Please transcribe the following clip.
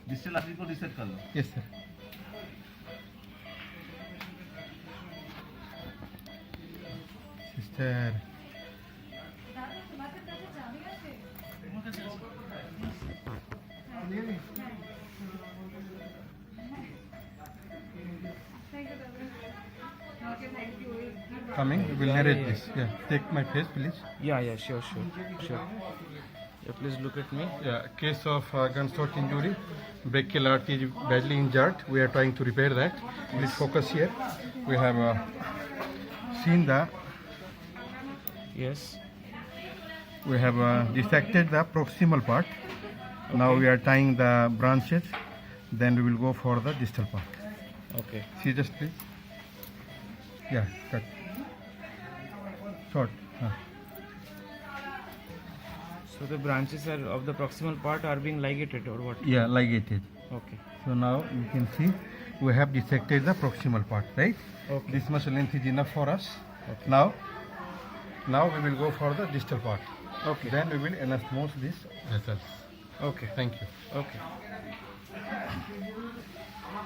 Distal artery को reset कर लो। Yes sir. Sister coming, we will narrate this. Yeah, take my face please. Yeah, sure. Yeah, please look at me. Yeah, case of gunshot injury, brachial artery is badly injured. We are trying to repair that. Please focus here. We have seen the, Yes. we have dissected the proximal part. Now we are tying the branches. Then we will go for the distal part. Okay. Scissors please. Yeah, cut. Short. So the branches are of the proximal part are being ligated or what? Yeah, ligated. Okay. So now you can see we have dissected the proximal part, right? Okay. This much length is enough for us. Okay. Now we will go for the distal part. Okay. Then we will anastomose these vessels. Okay. Thank you. Okay.